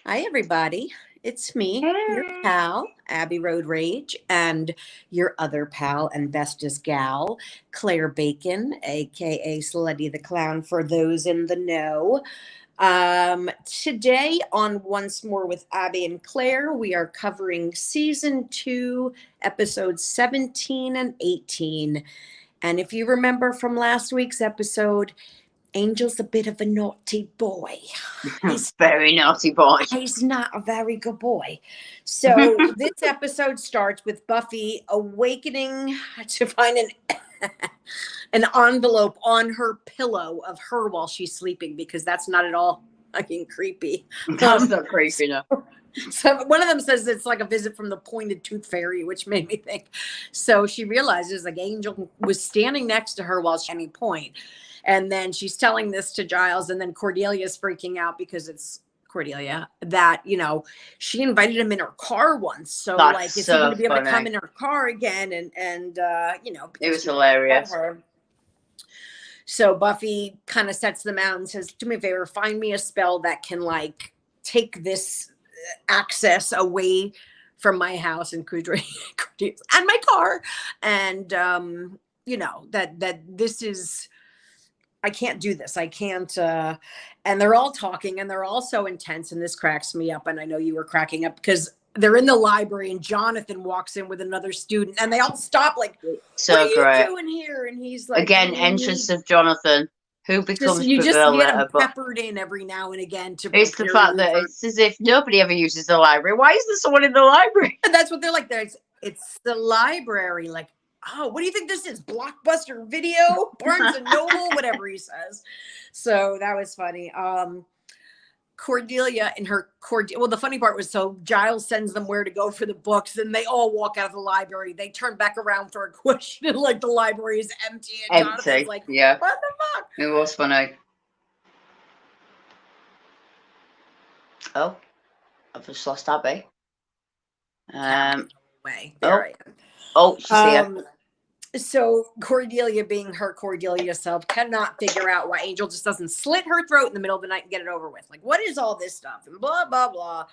Hi, everybody. It's me, your Hey. pal, Abby Road Rage, and your other pal and bestest gal, Claire Bacon, aka Slutty the Clown, for those in the know. Today on Once More with Abby and Claire, we are covering season 2, episodes 17 and 18. And if you remember from last week's episode, Angel's a bit of a naughty boy. He's Very naughty boy. he's not a very good boy. So this episode starts with Buffy awakening to find an envelope on her pillow of her while she's sleeping, because that's not at all fucking creepy. That's not creepy enough. So one of them says it's like a visit from the pointed tooth fairy, which made me think. So she realizes like Angel was standing next to her while she at any point. And then she's telling this to Giles, and then Cordelia's freaking out because it's Cordelia that, she invited him in her car once. So That's like, is so he going to be able to funny. come in her car again? And It was hilarious. So Buffy kind of sets them out and says, do me a favor, find me a spell that can like take this access away from my house and Cordelia and my car. And, that this is, I can't do this. I can't. And they're all talking and they're all so intense. And this cracks me up. And I know you were cracking up because they're in the library and Jonathan walks in with another student and they all stop like, So what are great. you doing here? And he's like, Again, entrance of Jonathan, who becomes you just Pavilla, get him but peppered in every now and again to it's the prepare fact you that for- it's as if nobody ever uses the library. Why is there someone in the library? And that's what they're like. It's the library. Like, oh, what do you think this is? Blockbuster Video, Barnes and Noble, whatever he says. So that was funny. Cordelia and her well, the funny part was, so Giles sends them where to go for the books, and they all walk out of the library. They turn back around for a question, like the library is empty, and Jonathan's like, yeah. what the fuck? It was funny. Oh, I've just lost Abby. Way. There I am. Oh, she's here. So Cordelia, being her Cordelia self, cannot figure out why Angel just doesn't slit her throat in the middle of the night and get it over with. Like, what is all this stuff? And blah, blah, blah.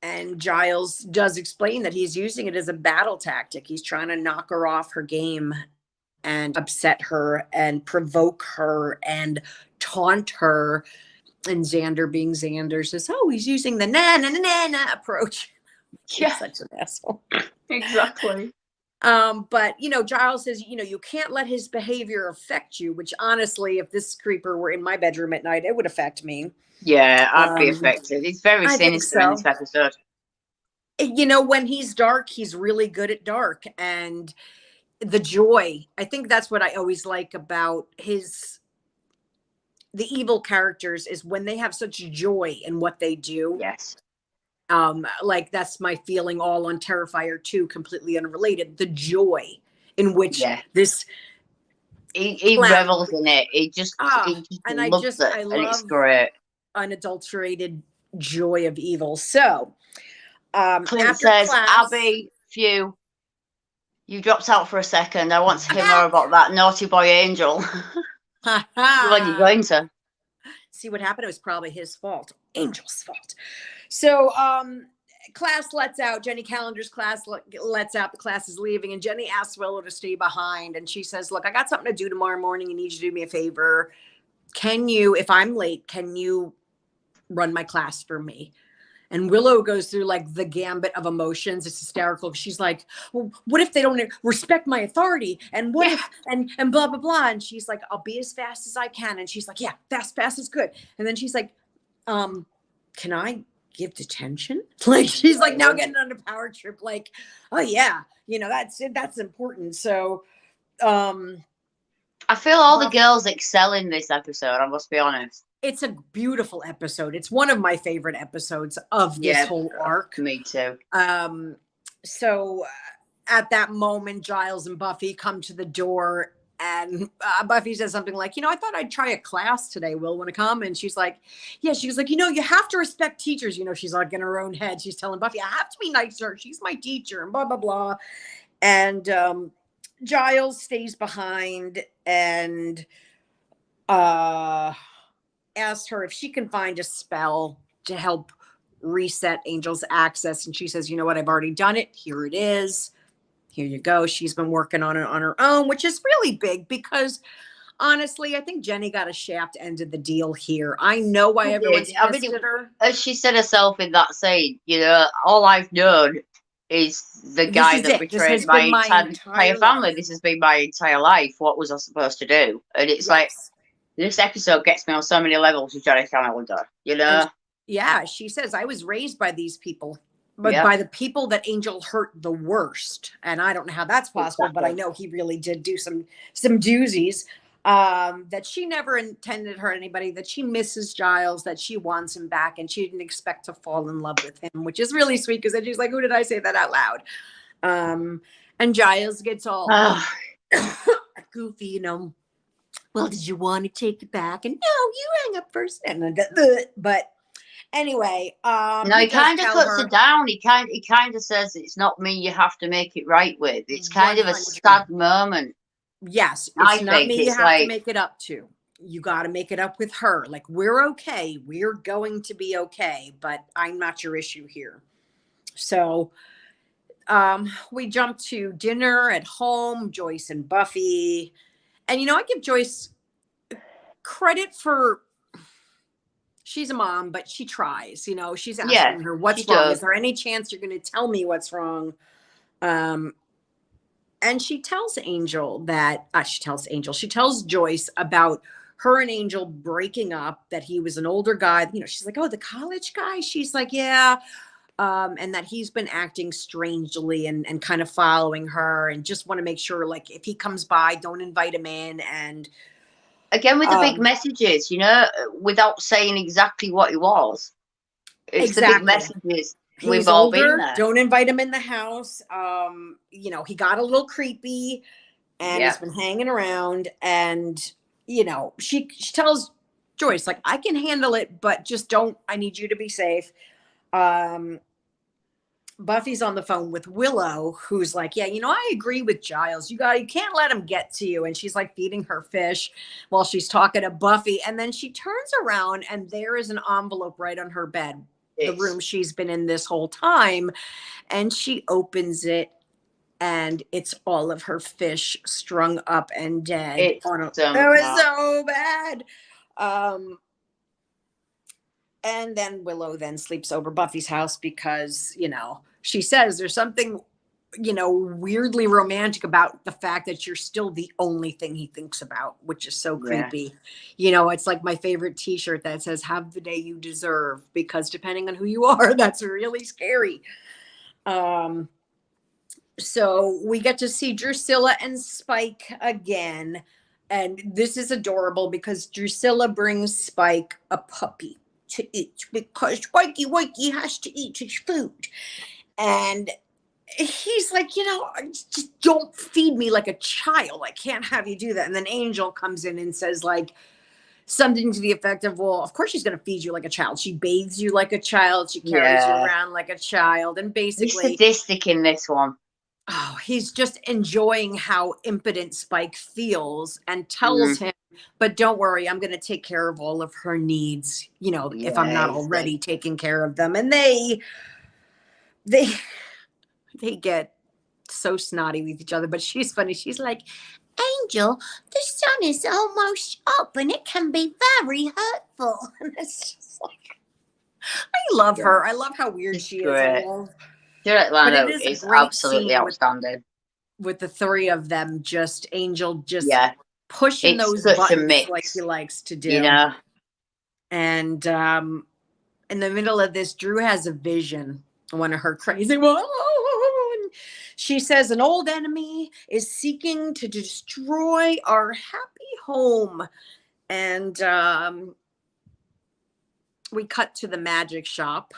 And Giles does explain that he's using it as a battle tactic. He's trying to knock her off her game and upset her and provoke her and taunt her. And Xander, being Xander, says, oh, he's using the na-na-na-na approach. Yeah. He's such an asshole. Exactly. But Giles says, you can't let his behavior affect you, which honestly, if this creeper were in my bedroom at night, it would affect me. Yeah, I'd be affected. It's very sinister in this episode. When he's dark, he's really good at dark, and the joy. I think that's what I always like about the evil characters is when they have such joy in what they do. Yes. Like that's my feeling all on Terrifier 2, completely unrelated. The joy in which this he revels in it. He just loves it, and it's great. Unadulterated joy of evil. So Clint says, Abby, you dropped out for a second. I want to hear more about that naughty boy Angel. When are you going to? See what happened? It was probably his fault. Angel's fault. So class lets out. Jenny Callender's class lets out. The class is leaving. And Jenny asks Willow to stay behind. And she says, look, I got something to do tomorrow morning. I need you to do me a favor. Can you, if I'm late, can you run my class for me? And Willow goes through like the gambit of emotions. It's hysterical. She's like, well, what if they don't respect my authority? And what if, and blah, blah, blah. And she's like, I'll be as fast as I can. And she's like, yeah, fast is good. And then she's like, can I give detention? Like, she's like now getting on a power trip. Like, oh yeah, that's important. So, I feel all the girls excel in this episode. I must be honest. It's a beautiful episode. It's one of my favorite episodes of this whole arc. Me too. So at that moment, Giles and Buffy come to the door, and Buffy says something like, I thought I'd try a class today. Will want to come? And she's like, yeah. She was like, you have to respect teachers. She's like in her own head. She's telling Buffy, I have to be nice to her. She's my teacher, and blah, blah, blah. And Giles stays behind, and asks her if she can find a spell to help reset Angel's access. And she says, you know what? I've already done it. Here it is. Here you go. She's been working on it on her own, which is really big because honestly, I think Jenny got a shaft end of the deal here. I know why everyone's pissed at her. As she said herself in that scene, you know, all I've known is the guy that betrayed my entire family. This has been my entire life. What was I supposed to do? And it's like, this episode gets me on so many levels with Jenny Calendar, you know? And she says, I was raised by these people, but by the people that Angel hurt the worst. And I don't know how that's possible, but I know he really did do some doozies. That she never intended to hurt anybody, that she misses Giles, that she wants him back, and she didn't expect to fall in love with him, which is really sweet because then she's like, who did I say that out loud? And Giles gets all goofy, you know. Well, did you want to take it back? And no, you hang up first. And but anyway, no, he kind of cuts it down. He kind of says it's not me you have to make it right with. It's kind 100. Of a sad moment. Yes, it's not me you have to make it up to. You got to make it up with her. Like, we're okay. We're going to be okay, but I'm not your issue here. So we jump to dinner at home, Joyce and Buffy. And, you know, I give Joyce credit for, she's a mom, but she tries, you know, she's asking her, what's wrong? Is there any chance you're going to tell me what's wrong? And she tells Angel that, she tells Joyce about her and Angel breaking up, that he was an older guy. You know, she's like, oh, the college guy? She's like, yeah. And that he's been acting strangely and kind of following her, and just want to make sure, like, if he comes by, don't invite him in. And again, with the big messages, you know, without saying exactly what he was. It's the big messages. We've all been there. Don't invite him in the house. You know, he got a little creepy and he's been hanging around. And, you know, she tells Joyce, like, I can handle it, but just don't, I need you to be safe. Buffy's on the phone with Willow, who's like, yeah, you know, I agree with Giles. You can't let him get to you. And she's like feeding her fish while she's talking to Buffy. And then she turns around and there is an envelope right on her bed, the room she's been in this whole time. And she opens it and it's all of her fish strung up and dead. It was so bad. And then Willow then sleeps over Buffy's house because, you know, she says there's something, you know, weirdly romantic about the fact that you're still the only thing he thinks about, which is so creepy. You know, it's like my favorite t-shirt that says, have the day you deserve, because depending on who you are, that's really scary. So we get to see Drusilla and Spike again. And this is adorable because Drusilla brings Spike a puppy to eat because Wakey has to eat his food. And he's like, you know, just don't feed me like a child. I can't have you do that. And then Angel comes in and says, like, something to the effect of, well, of course she's going to feed you like a child. She bathes you like a child. She carries you around like a child. And basically, he's sadistic in this one. Oh, he's just enjoying how impotent Spike feels and tells him, but don't worry, I'm going to take care of all of her needs, you know, if I'm not already taking care of them. And they get so snotty with each other, but she's funny. She's like, Angel, the sun is almost up and it can be very hurtful. And it's just like, I love her. I love how weird she is. I love Atlanta is absolutely outstanding. With the three of them, just Angel pushing those buttons like he likes to do. Yeah. And in the middle of this, Drew has a vision. One of her crazy ones. She says an old enemy is seeking to destroy our happy home. And we cut to the magic shop.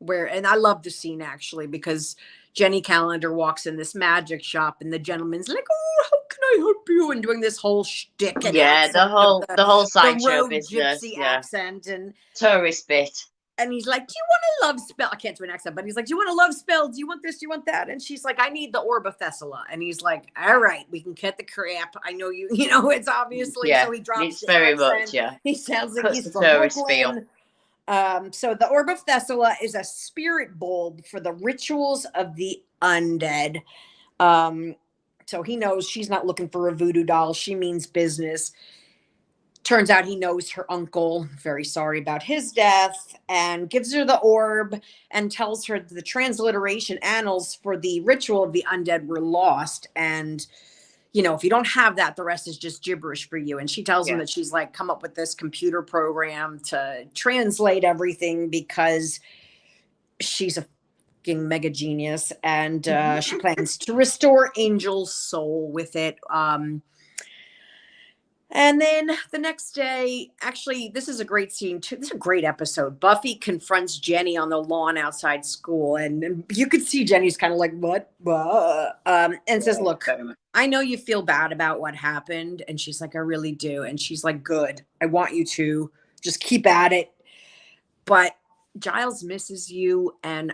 And I love the scene actually, because Jenny Calendar walks in this magic shop and the gentleman's like, oh, how can I help you? And doing this whole shtick. And the whole sideshow business. Gypsy accent and tourist bit. And he's like, do you want a love spell? I can't do an accent, but he's like, do you want a love spell? Do you want this? Do you want that? And she's like, I need the orb of Thessala. And he's like, all right, we can cut the crap. I know you, it's obviously, so he drops it's very accent. much, yeah. He sounds like Cuts he's the from tourist Brooklyn. So the orb of Thessala is a spirit bulb for the rituals of the undead. So he knows she's not looking for a voodoo doll. She means business. Turns out he knows her uncle, very sorry about his death, and gives her the orb and tells her the transliteration annals for the ritual of the undead were lost. And, if you don't have that, the rest is just gibberish for you. And she tells him that she's like, come up with this computer program to translate everything because she's a fucking mega genius. And she plans to restore Angel's soul with it. And then the next day, actually, this is a great scene too. This is a great episode. Buffy confronts Jenny on the lawn outside school. And you could see Jenny's kind of like, what? And says, look, I know you feel bad about what happened. And she's like, I really do. And she's like, good. I want you to just keep at it. But Giles misses you. And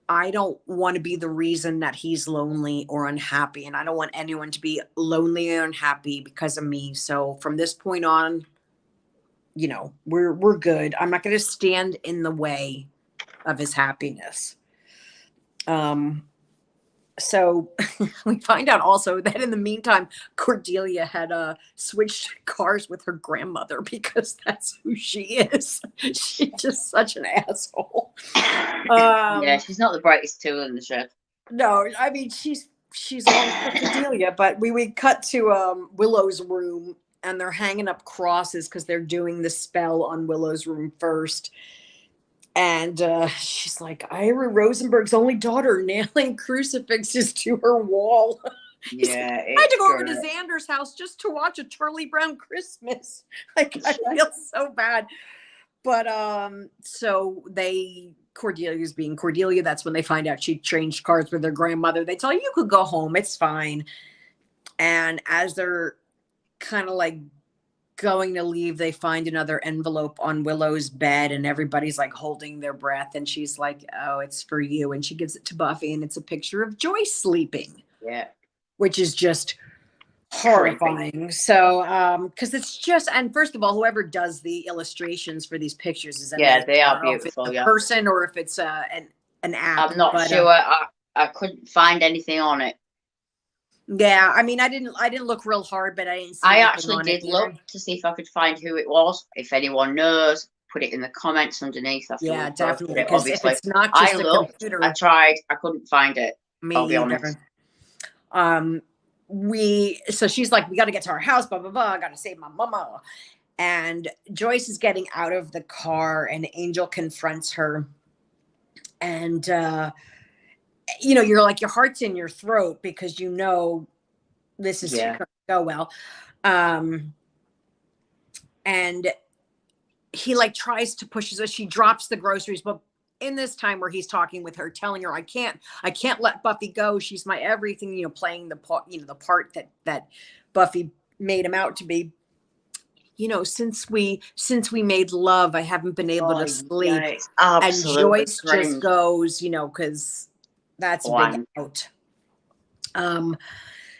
I don't want to be the reason that he's lonely or unhappy. And I don't want anyone to be lonely or unhappy because of me. So from this point on, we're good. I'm not going to stand in the way of his happiness. So we find out also that in the meantime, Cordelia had switched cars with her grandmother because that's who she is. She's just such an asshole. She's not the brightest tool in the shed. No, I mean she's all for Cordelia, but we cut to Willow's room and they're hanging up crosses because they're doing the spell on Willow's room first. And she's like, Ira Rosenberg's only daughter nailing crucifixes to her wall. Yeah. I had to go over to Xander's house just to watch a Charlie Brown Christmas. Like, I feel so bad. But so Cordelia's being Cordelia. That's when they find out she changed cars with her grandmother. They tell her, you could go home. It's fine. And as they're kind of like going to leave, they find another envelope on Willow's bed and everybody's like holding their breath. And she's like, oh, it's for you. And she gives it to Buffy and it's a picture of Joyce sleeping. Yeah. Which is just horrifying. So, because it's just, and first of all, whoever does the illustrations for these pictures is amazing. They are beautiful. If it's a person or if it's an app. I'm not sure. I couldn't find anything on it. Yeah, I mean, I didn't look real hard, but I didn't see. I actually did look to see if I could find who it was. If anyone knows, put it in the comments underneath. Yeah, definitely. Because if it's not just a computer, I tried. I couldn't find it. I'll be honest. So she's like, we got to get to our house, blah, blah, blah. I got to save my mama. And Joyce is getting out of the car and Angel confronts her. And, you're like, your heart's in your throat because this is going to go well. And he like tries to push her. She drops the groceries, but in this time where he's talking with her, telling her, I can't let Buffy go. She's my everything, playing the part, the part that Buffy made him out to be. Since we made love, I haven't been able to sleep. Yeah, and Joyce just goes, because that's a big out.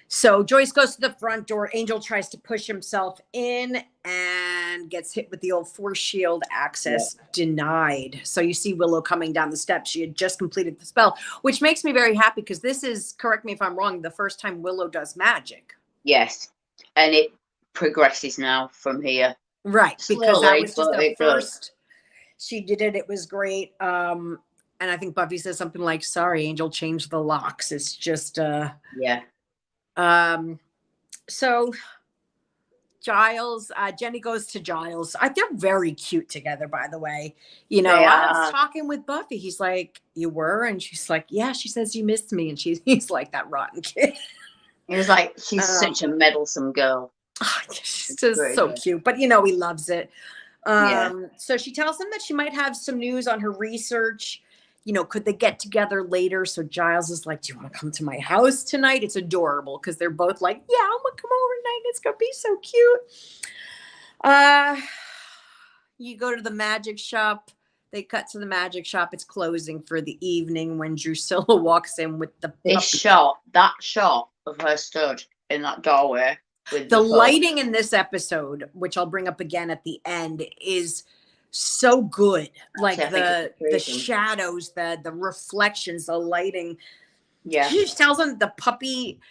So Joyce goes to the front door. Angel tries to push himself in and gets hit with the old force shield. Access denied. So you see Willow coming down the steps. She had just completed the spell, which makes me very happy because this is, correct me if I'm wrong, the first time Willow does magic. Yes. And it progresses now from here. Right. Because that was just the first. She did it. It was great. And I think Buffy says something like, sorry, Angel changed the locks. It's just, so Giles, Jenny goes to Giles. They're very cute together, by the way. I was talking with Buffy. He's like, you were? And she's like, yeah, she says you missed me. And he's like that rotten kid. He was like, she's such a meddlesome girl. She's just so cute, but he loves it. So she tells him that she might have some news on her research. Could they get together later? So Giles is like, do you want to come to my house tonight? It's adorable because they're both like, yeah, I'm going to come over tonight. It's going to be so cute. You go to the magic shop. They cut to the magic shop. It's closing for the evening when Drusilla walks in with the puppy. That shot of her stood in that doorway with the lighting in this episode, which I'll bring up again at the end, is so good. Like the shadows, the reflections, the lighting. Yeah. She just tells him the puppy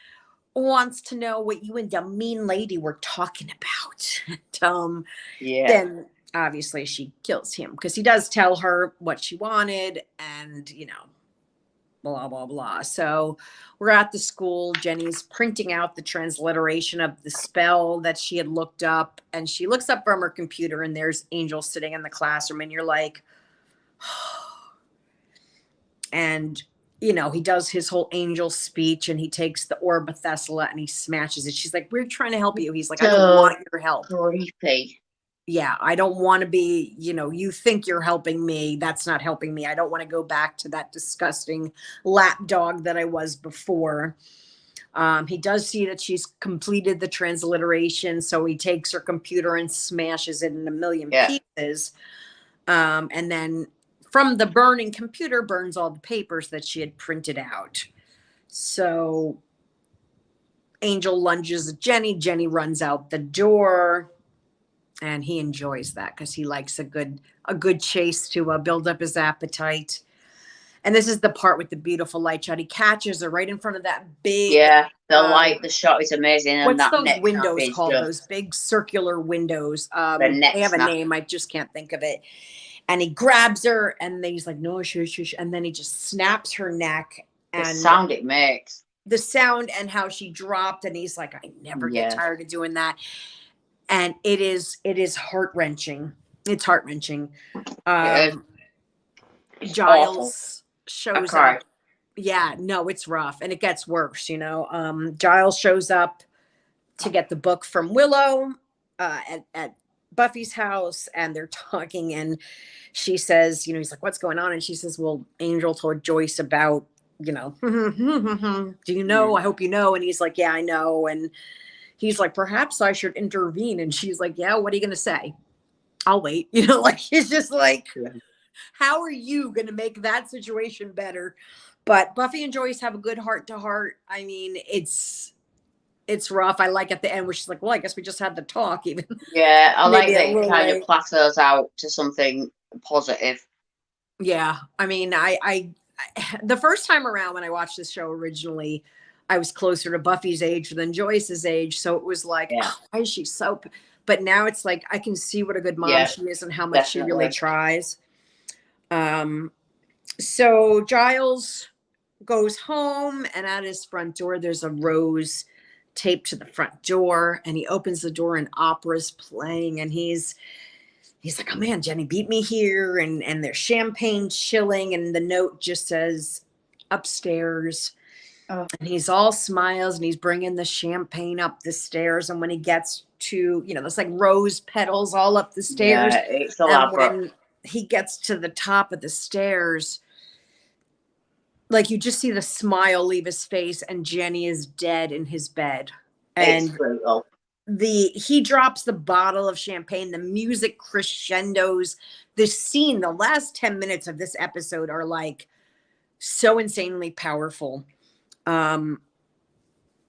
wants to know what you and the mean lady were talking about. Yeah. Then obviously she kills him because he does tell her what she wanted, and blah blah blah. So we're at the school. Jenny's printing out the transliteration of the spell that she had looked up, and she looks up from her computer, and there's Angel sitting in the classroom, and you're like, and he does his whole angel speech, and he takes the orb of Thessala and he smashes it. She's like, we're trying to help you. He's like, I don't want your help. Creepy. Yeah, I don't want to be, you think you're helping me. That's not helping me. I don't want to go back to that disgusting lapdog that I was before. He does see that she's completed the transliteration, so he takes her computer and smashes it in a million pieces. And then from the burning computer, burns all the papers that she had printed out. So Angel lunges at Jenny. Jenny runs out the door. And he enjoys that because he likes a good chase to build up his appetite. And this is the part with the beautiful light shot. He catches her right in front of that big. Yeah, the shot is amazing. What's those windows called? Those big circular windows. They have a name. I just can't think of it. And he grabs her, and then he's like, "No, shush." And then he just snaps her neck. And the sound it makes. The sound and how she dropped, and he's like, "I never get tired of doing that." And it is heart-wrenching. It's heart-wrenching. Giles shows up. Yeah, no, it's rough. And it gets worse, Giles shows up to get the book from Willow at Buffy's house, and they're talking, and she says, he's like, what's going on? And she says, well, Angel told Joyce about, do you know? I hope you know. And he's like, yeah, I know. And he's like, perhaps I should intervene. And she's like, yeah, what are you going to say? I'll wait. She's just like, how are you going to make that situation better? But Buffy and Joyce have a good heart to heart. I mean, it's rough. I like at the end where she's like, well, I guess we just had the talk even. Yeah, I like that it kind of plateaus out to something positive. Yeah. I mean, I the first time around when I watched this show originally, I was closer to Buffy's age than Joyce's age. So it was like, why is she so... But now it's like, I can see what a good mom she is and how much she really tries. So Giles goes home, and at his front door, there's a rose taped to the front door, and he opens the door and opera's playing, and he's like, oh man, Jenny beat me here. And there's champagne chilling, and the note just says upstairs. Oh. And he's all smiles, and he's bringing the champagne up the stairs. And when he gets to, there's like rose petals all up the stairs. Yeah, it's elaborate. And when he gets to the top of the stairs, like you just see the smile leave his face, and Jenny is dead in his bed. And it's brutal. He drops the bottle of champagne, the music crescendos, the scene, the last 10 minutes of this episode are like so insanely powerful.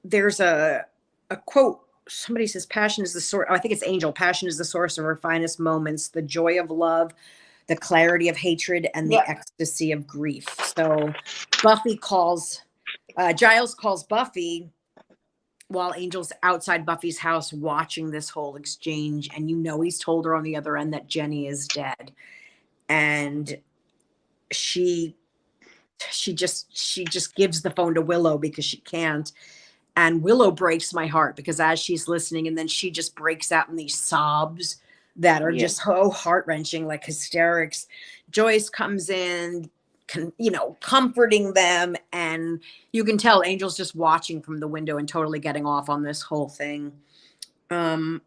There's a quote, somebody says, passion is the source. I think it's Angel. Passion is the source of our finest moments, the joy of love, the clarity of hatred, and the ecstasy of grief. So Giles calls Buffy while Angel's outside Buffy's house watching this whole exchange. And he's told her on the other end that Jenny is dead. And she just gives the phone to Willow because she can't. And Willow breaks my heart because as she's listening, and then she just breaks out in these sobs that are just so heart-wrenching, like hysterics. Joyce comes in, comforting them, and you can tell Angel's just watching from the window and totally getting off on this whole thing. Xander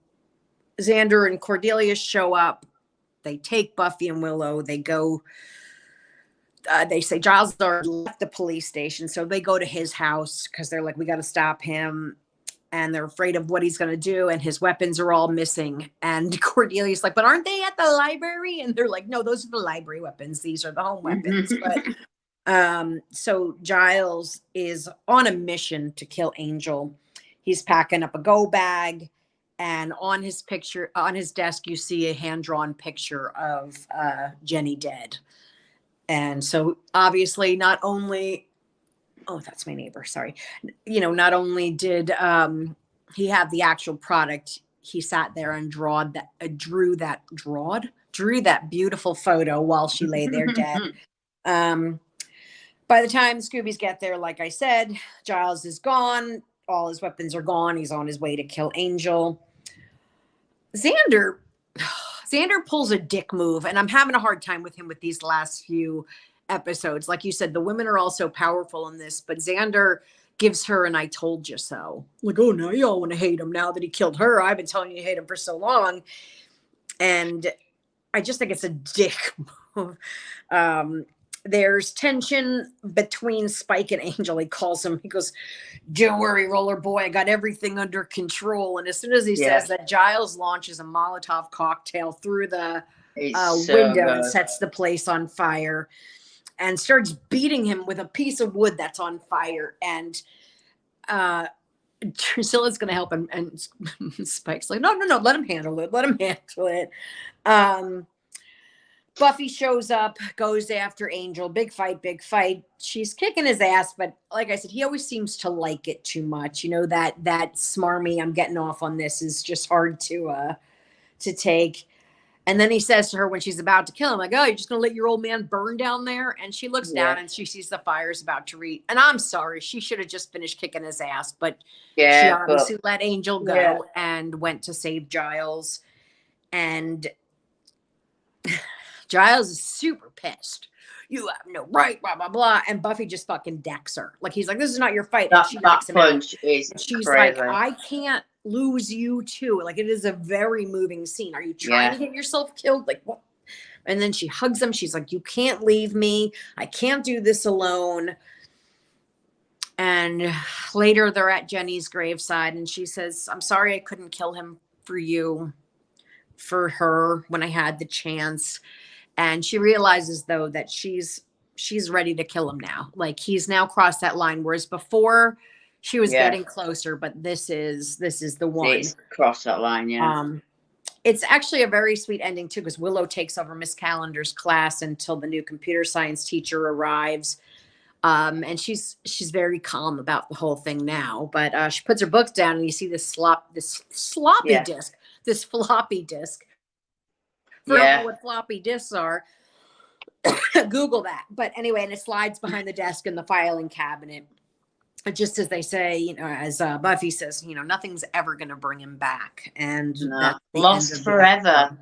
and Cordelia show up. They take Buffy and Willow. They go... they say Giles already left the police station, so they go to his house because they're like, we got to stop him. and they're afraid of what he's going to do, and his weapons are all missing. And Cordelia's like, but aren't they at the library? And they're like, no, those are the library weapons. These are the home weapons. But so Giles is on a mission to kill Angel. He's packing up a go bag, and on his desk, you see a hand-drawn picture of Jenny dead. And so obviously not only, oh, that's my neighbor, sorry. Not only did he have the actual product, he sat there and drew that beautiful photo while she lay there dead. By the time Scoobies get there, like I said, Giles is gone. All his weapons are gone. He's on his way to kill Angel. Xander pulls a dick move, and I'm having a hard time with him with these last few episodes. Like you said, the women are all so powerful in this, but Xander gives her an I told you so. Like, oh, now you all want to hate him now that he killed her. I've been telling you to hate him for so long. And I just think it's a dick move. There's tension between Spike and Angel. He goes, don't worry, roller boy, I got everything under control. And as soon as he says that, Giles launches a Molotov cocktail through the window and sets the place on fire and starts beating him with a piece of wood that's on fire. And Drusilla's going to help him. And Spike's like, no, let him handle it. Buffy shows up, goes after Angel. Big fight. She's kicking his ass, but like I said, he always seems to like it too much. That smarmy, I'm getting off on this is just hard to take. And then he says to her when she's about to kill him, like, oh, you're just going to let your old man burn down there? And she looks down and she sees the fire's about to reach. And I'm sorry, she should have just finished kicking his ass, but she obviously let Angel go and went to save Giles. And Giles is super pissed. You have no right, blah, blah, blah. And Buffy just fucking decks her. Like, he's like, this is not your fight. That punch is she's crazy. like, I can't lose you too. Like, it is a very moving scene. Are you trying to get yourself killed? Like, what? And then she hugs him. She's like, you can't leave me. I can't do this alone. And later they're at Jenny's graveside and she says, I'm sorry I couldn't kill him for her when I had the chance. And she realizes, though, that she's ready to kill him now. Like, he's now crossed that line, whereas before she was getting closer, but this is the one. It's crossed that line, It's actually a very sweet ending, too, because Willow takes over Miss Calendar's class until the new computer science teacher arrives. And she's very calm about the whole thing now. But she puts her books down, and you see this floppy disk. I don't know what floppy disks are. Google that. But anyway, and it slides behind the desk in the filing cabinet. Just as they say, as Buffy says, nothing's ever going to bring him back. And lost forever.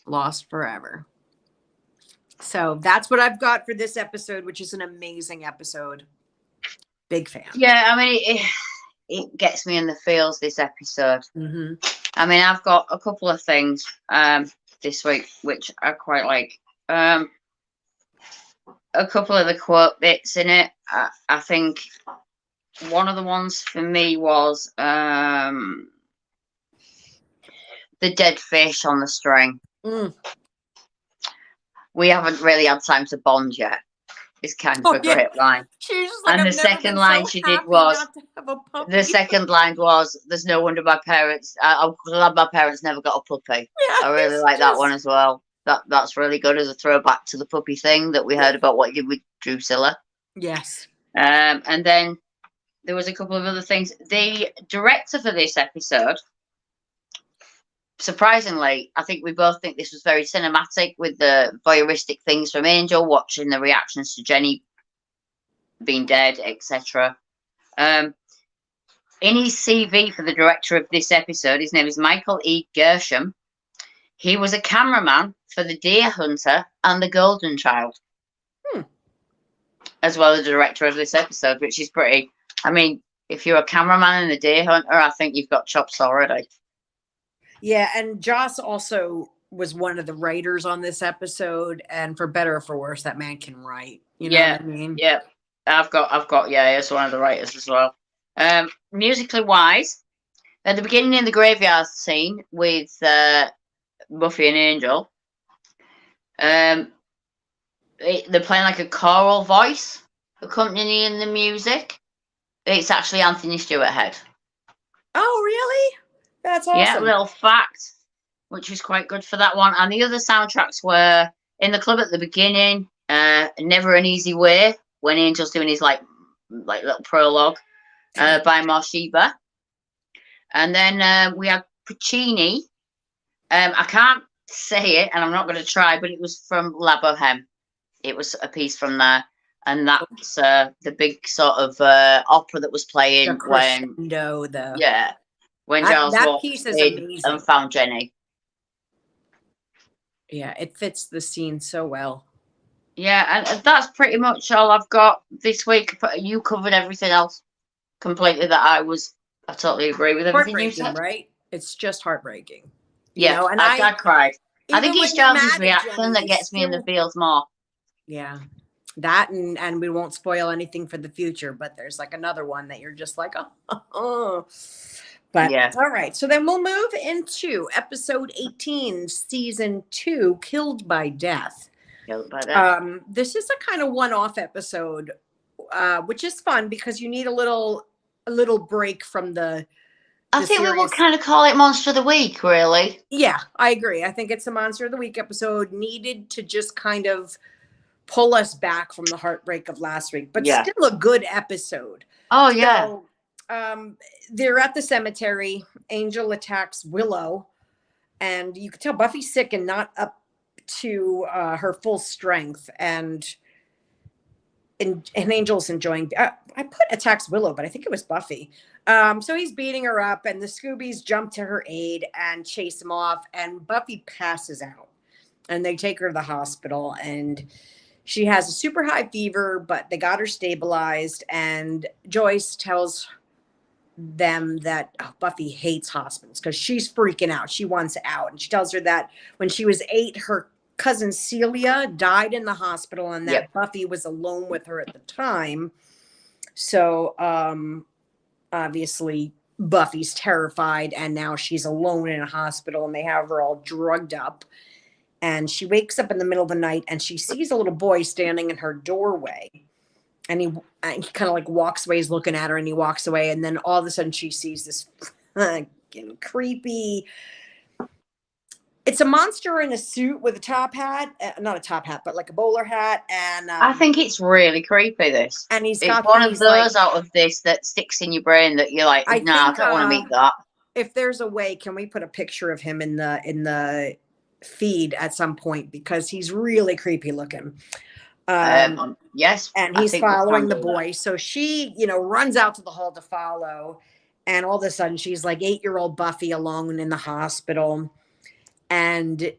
Lost forever. So that's what I've got for this episode, which is an amazing episode. Big fan. Yeah, I mean, it gets me in the feels, this episode. Mm-hmm. I mean, I've got a couple of things this week which I quite like. A couple of the quote bits in it. I think one of the ones for me was the dead fish on the string. We haven't really had time to bond yet. It's kind of a great line. Like, and the second line she did was, there's no wonder my parents, I'm glad my parents never got a puppy. I really like that one as well. That's really good as a throwback to the puppy thing that we heard about what you did with Drusilla. Yes. And then there was a couple of other things. The director for this episode, surprisingly, I think we both think this was very cinematic with the voyeuristic things from Angel, watching the reactions to Jenny being dead, etc. In his CV for the director of this episode, his name is Michael E. Gershom. He was a cameraman for The Deer Hunter and The Golden Child, as well as the director of this episode, which is pretty. I mean, if you're a cameraman in The Deer Hunter, I think you've got chops already. Yeah, and Joss also was one of the writers on this episode, and for better or for worse, that man can write. You know what I mean? Yeah. I've got, he's one of the writers as well. Musically wise, At the beginning in the graveyard scene with Buffy and Angel, they're playing like a choral voice accompanying the music. It's actually Anthony Stewart Head. Oh, really? That's awesome. Yeah, little fact, which is quite good for that one. And the other soundtracks were In the Club at the beginning, Never an Easy Way, when Angel's doing his like little prologue, by Morshiba. And then we had Puccini. I can't say it, and I'm not going to try, but it was from La Boheme. It was a piece from there. And that's the big sort of opera that was playing when Giles walked in and found Jenny. Yeah, it fits the scene so well. Yeah, and that's pretty much all I've got this week. You covered everything else completely. I totally agree with everything you said. Right? It's just heartbreaking. Yeah, and I cried. I think it's Giles's reaction that gets me in the feels more. Yeah. That and we won't spoil anything for the future, but there's like another one that you're just like, oh. But yeah. All right. So then we'll move into episode 18, season 2, Killed by Death. Killed by Death. This is a kind of one-off episode, which is fun because you need a little break from the I think we will kind of call it Monster of the Week, really. Yeah, I agree. I think it's a Monster of the Week episode needed to just kind of pull us back from the heartbreak of last week, but still a good episode. Oh, yeah. So, they're at the cemetery. Angel attacks Willow, and you can tell Buffy's sick and not up to her full strength, and Angel's enjoying. I put attacks Willow, but I think it was Buffy. So he's beating her up, and the Scoobies jump to her aid and chase him off, and Buffy passes out, and they take her to the hospital, and she has a super high fever, but they got her stabilized, and Joyce tells them that Buffy hates hospitals because she's freaking out. She wants out. And she tells her that when she was 8, her cousin Celia died in the hospital, and that Buffy was alone with her at the time. So obviously Buffy's terrified, and now she's alone in a hospital, and they have her all drugged up. And she wakes up in the middle of the night, and she sees a little boy standing in her doorway. And he kind of like walks away, he's looking at her, and he walks away. And then all of a sudden she sees this creepy, it's a monster in a suit with a top hat, not a top hat, but like a bowler hat. And I think it's really creepy, this. And it's one of those out of this that sticks in your brain that you're like, I don't want to meet that. If there's a way, can we put a picture of him in the feed at some point, because he's really creepy looking. Yes, and he's following the boy. So she, runs out to the hall to follow, and all of a sudden she's like 8-year-old Buffy alone in the hospital, and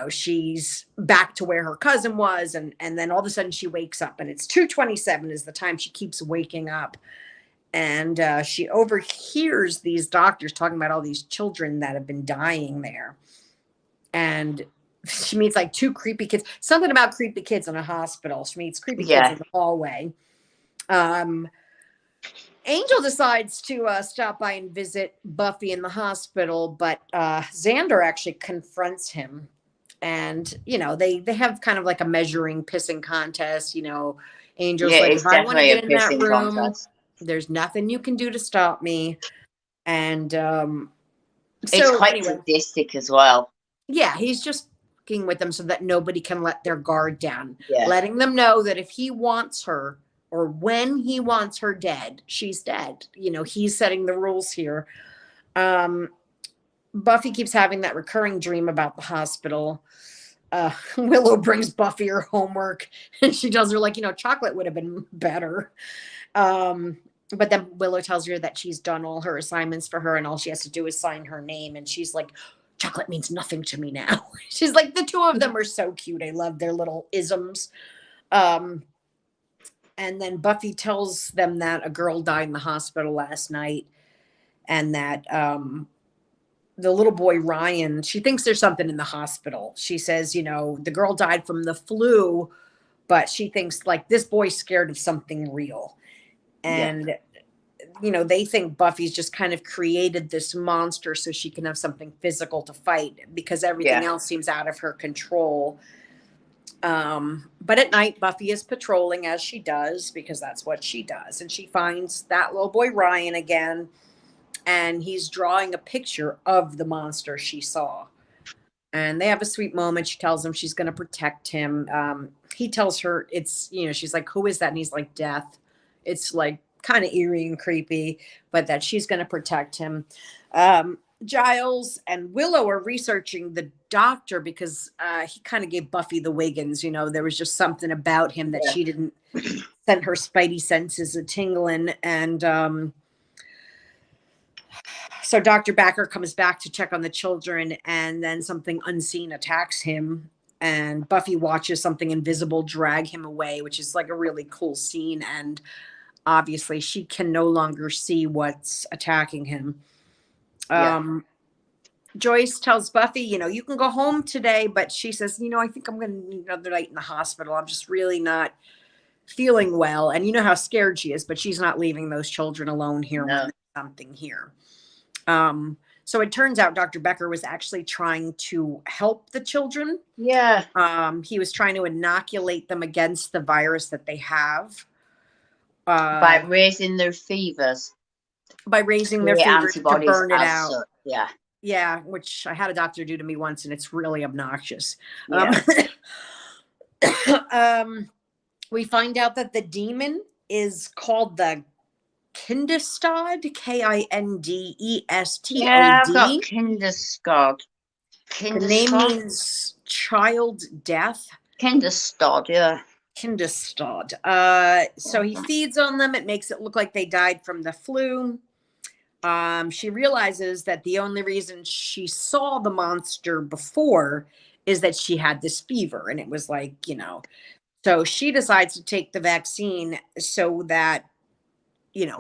she's back to where her cousin was, and then all of a sudden she wakes up, and it's 2:27 is the time she keeps waking up, and she overhears these doctors talking about all these children that have been dying there. And she meets like 2 creepy kids. Something about creepy kids in a hospital. She meets creepy kids in the hallway. Angel decides to stop by and visit Buffy in the hospital, but Xander actually confronts him. And, they have kind of like a measuring pissing contest. Angel's like, if I want to get in that room, there's nothing you can do to stop me. And it's quite sadistic as well. Yeah, he's just with them so that nobody can let their guard down, letting them know that if he wants her, or when he wants her dead, she's dead. He's setting the rules here. Buffy keeps having that recurring dream about the hospital. Willow brings Buffy her homework, and she tells her, like, chocolate would have been better. But then Willow tells her that she's done all her assignments for her, and all she has to do is sign her name. And she's like, chocolate means nothing to me now. She's like, the 2 of them are so cute. I love their little isms. And then Buffy tells them that a girl died in the hospital last night, and that the little boy, Ryan, she thinks there's something in the hospital. She says, the girl died from the flu, but she thinks like this boy's scared of something real. And they think Buffy's just kind of created this monster so she can have something physical to fight because everything else seems out of her control. But at night, Buffy is patrolling as she does because that's what she does. And she finds that little boy Ryan again, and he's drawing a picture of the monster she saw. And they have a sweet moment. She tells him she's going to protect him. He tells her she's like, who is that? And he's like, Death. It's like kind of eerie and creepy, but that she's going to protect him. Giles and Willow are researching the doctor because he kind of gave Buffy the Wiggins. There was just something about him that she didn't send her spidey senses a tingling. And so Dr. Backer comes back to check on the children, and then something unseen attacks him. And Buffy watches something invisible drag him away, which is like a really cool scene. And obviously she can no longer see what's attacking him. Joyce tells Buffy, you can go home today, but she says, I think I'm going to need another night in the hospital. I'm just really not feeling well. And you know how scared she is, but she's not leaving those children alone here when there's something here. So it turns out Dr. Becker was actually trying to help the children. Yeah. He was trying to inoculate them against the virus that they have. By raising their fevers. By raising their fevers to burn it out. Such. Yeah. Yeah, which I had a doctor do to me once, and it's really obnoxious. Yeah. We find out that the demon is called the Kindestod, Kindestod. Yeah, I've got Kindestod. The name means child death. Kindestod, yeah. Kindestod. So he feeds on them. It makes it look like they died from the flu. She realizes that the only reason she saw the monster before is that she had this fever. And it was like, so she decides to take the vaccine so that,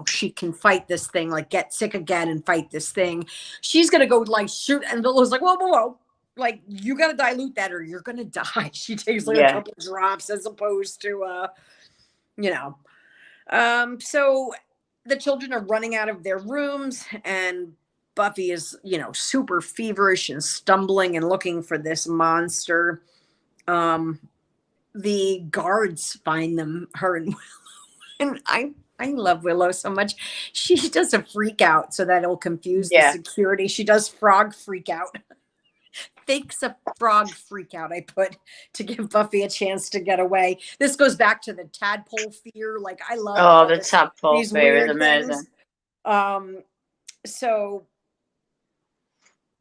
she can fight this thing, like get sick again and fight this thing. She's going to go like shoot. And Villa's like, whoa. Like, you got to dilute that or you're going to die. She takes like a couple drops as opposed to, so the children are running out of their rooms and Buffy is, super feverish and stumbling and looking for this monster. The guards find them, her and Willow. And I love Willow so much. She does a freak out so that it'll confuse the security. She does frog freak out. Fakes a frog freak out, I put, to give Buffy a chance to get away. This goes back to the tadpole fear. Like, I love the tadpole fear is amazing. So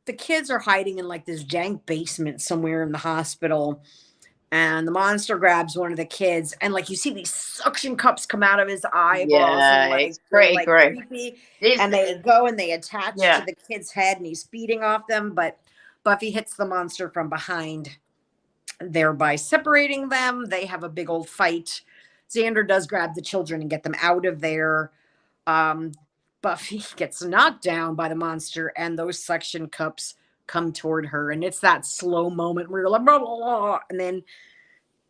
the kids are hiding in like this jank basement somewhere in the hospital. And the monster grabs one of the kids, and like you see these suction cups come out of his eyeballs. Yeah, and, like, it's pretty great. Creepy. And they go and they attach to the kid's head, and he's feeding off them. But Buffy hits the monster from behind, thereby separating them. They have a big old fight. Xander does grab the children and get them out of there. Buffy gets knocked down by the monster, and those suction cups come toward her, and it's that slow moment where you're like, blah, blah, blah, and then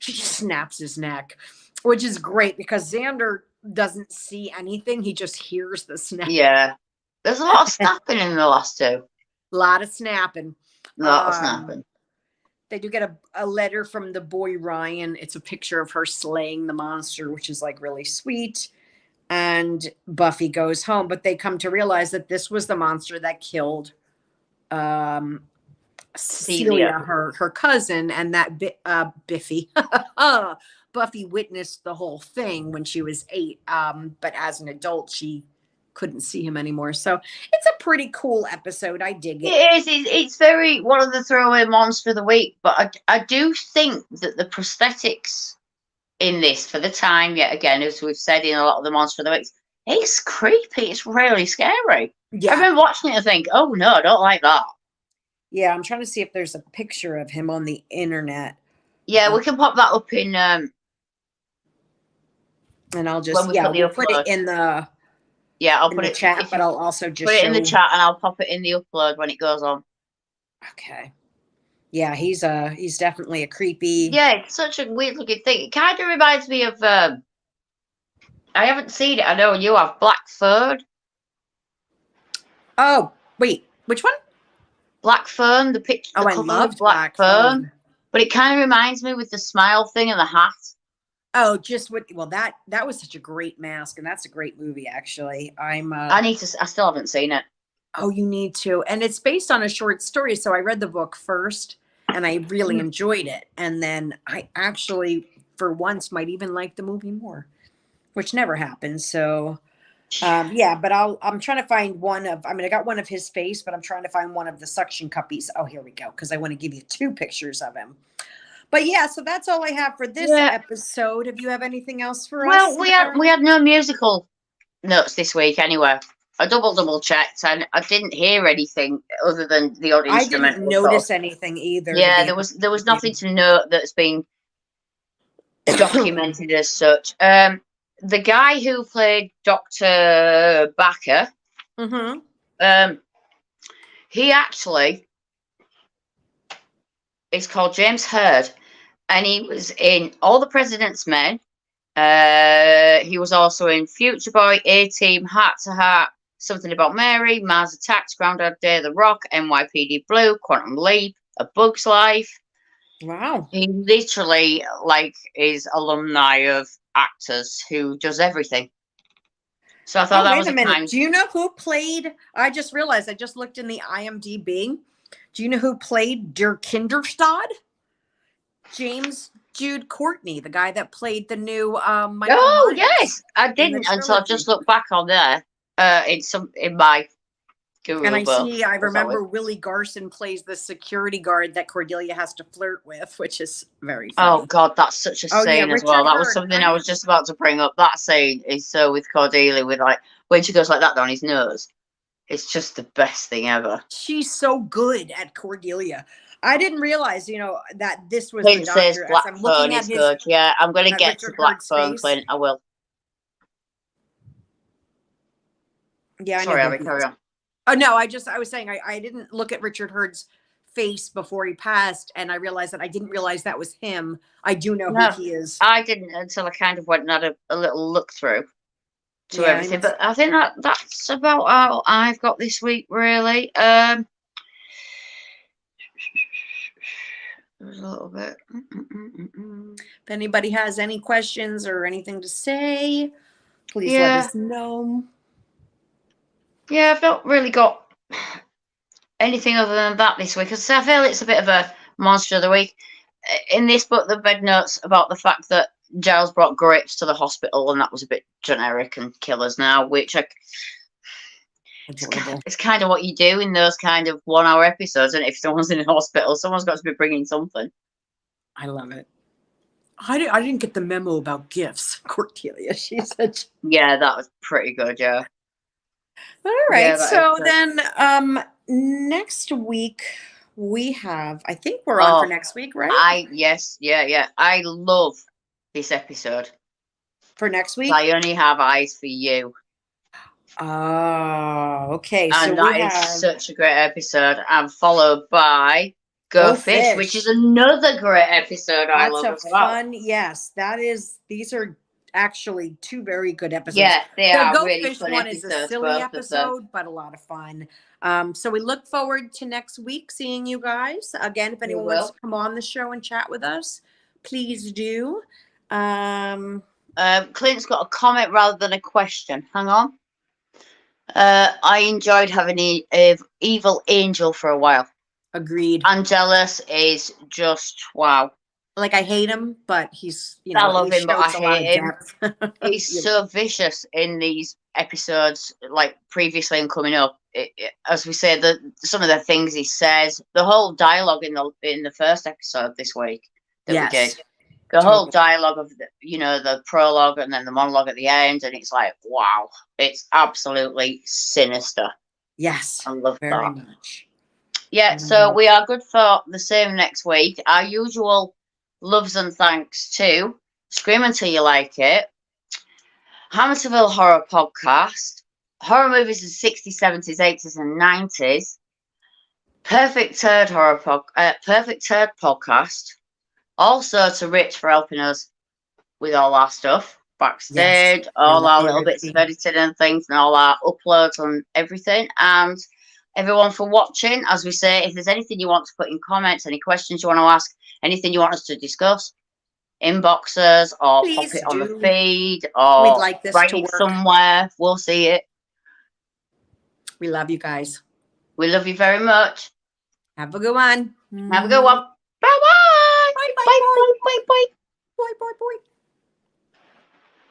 she snaps his neck, which is great because Xander doesn't see anything. He just hears the snap. Yeah. There's a lot of snapping in the last two. A lot of snapping. Snapping. They do get a letter from the boy Ryan. It's a picture of her slaying the monster, which is like really sweet. And Buffy goes home, but they come to realize that this was the monster that killed Celia, her cousin, and that Biffy. Buffy witnessed the whole thing when she was 8, but as an adult, she couldn't see him anymore. So it's a pretty cool episode. I dig it. It is. It's very one of the throwaway monster of the week, but I do think that the prosthetics in this, for the time, yet again, as we've said in a lot of the monster of the weeks, it's creepy. It's really scary. Yeah. I've been watching it and think, oh no, I don't like that. Yeah, I'm trying to see if there's a picture of him on the internet. Yeah, we can pop that up in and I'll just we'll put it in the I'll put it in the chat, but I'll also just put it in the chat and I'll pop it in the upload when it goes on. Okay. Yeah, he's definitely a creepy. Yeah, it's such a weird looking thing. It kind of reminds me of I haven't seen it. I know you have. Black Fern. Oh, wait, which one? Black Fern, the picture, Oh, the I cover loved of Black Fern. Fern. But it kind of reminds me with the smile thing and the hat. Oh, just what? Well, that was such a great mask, and that's a great movie, actually. I still haven't seen it. Oh, you need to. And it's based on a short story. So I read the book first and I really enjoyed it. And then I actually, for once, might even like the movie more, which never happens. So, yeah, but I'm trying to find I got one of his face, but I'm trying to find one of the suction cuppies. Oh, here we go. Because I want to give you 2 pictures of him. But yeah, so that's all I have for this episode. If you have anything else for us? Well, we had no musical notes this week anyway. I double checked and I didn't hear anything other than the odd instrument. I didn't notice anything either. Yeah, there was nothing to note that's been documented as such. The guy who played Dr. Backer, he actually is called James Hurd, and he was in All the President's Men. He was also in Future Boy, A-Team, Heart to Heart, Something About Mary, Mars Attacks, Groundhog Day, The Rock, NYPD Blue, Quantum Leap, A Bug's Life. Wow. He literally is alumni of actors who does everything. So I thought that was a minute. Do you know who played? I just realized I just looked in the IMDb. Do you know who played Der Kinderstad? James Jude Courtney, the guy that played the new Michael Myers. Yes, I didn't until I just looked back on there. In my Google and I remember Willie Garson plays the security guard that Cordelia has to flirt with, which is very funny. Oh God, that's such a scene as well. That was something I was just about to bring up. That scene is so with Cordelia with when she goes like that down his nose. It's just the best thing ever. She's so good at Cordelia. I didn't realize, that this was Clint says Black Phone is good. Yeah, I'm going to get to Black Phone, Clint. I will. Yeah, sorry, Abby, carry on. Oh no, I was saying I didn't look at Richard Hurd's face before he passed, and I realized that I didn't realize that was him. I do know who he is. I didn't until I kind of went and had a little look through to everything. But I think that's about all I've got this week, really. There's a little bit. If anybody has any questions or anything to say, please let us know. Yeah, I've not really got anything other than that this week. Because I feel it's a bit of a monster of the week. In this book, they've read notes about the fact that Giles brought grapes to the hospital, and that was a bit generic and killers now, which it's kind of what you do in those kind of 1-hour episodes. And if someone's in a hospital, someone's got to be bringing something. I love it. I didn't get the memo about gifts, Cordelia. She said, yeah, that was pretty good. Yeah. All right. So then next week we have, I think we're on for next week, right? I love this episode. For next week? I only have eyes for you. Oh, okay. And so that is such a great episode. And followed by Go Fish, which is another great episode. I love as well. Fun. Yes, these are actually 2 very good episodes. Yeah, they are. The Go really Fish fun one episodes, is a silly episode, but a lot of fun. So we look forward to next week seeing you guys. Again, if anyone wants to come on the show and chat with us, please do. Clint's got a comment rather than a question. Hang on. I enjoyed having Evil Angel for a while. Agreed. Angelus is just wow. Like, I hate him, but he's, I love him, but I hate him. He's so vicious in these episodes, like previously and coming up. As we say, some of the things he says, the whole dialogue in the first episode this week that we did. The whole dialogue of the prologue and then the monologue at the end, and it's like, wow, it's absolutely sinister. Yes, I love very that much. Yeah, so we are good for the same next week. Our usual loves and thanks to Scream Until You Like It, Hamiltonville Horror Podcast, Horror Movies in the 60s, 70s, 80s, and 90s, Perfect Turd Podcast. Also to Rich for helping us with all our stuff. backstage, all our little bits of editing and things, and all our uploads and everything. And everyone for watching. As we say, if there's anything you want to put in comments, any questions you want to ask, anything you want us to discuss, inbox us or pop it on the feed or write it somewhere. We'll see it. We love you guys. We love you very much. Have a good one. Have a good one. Bye-bye. Bye, bye, bye, bye, bye.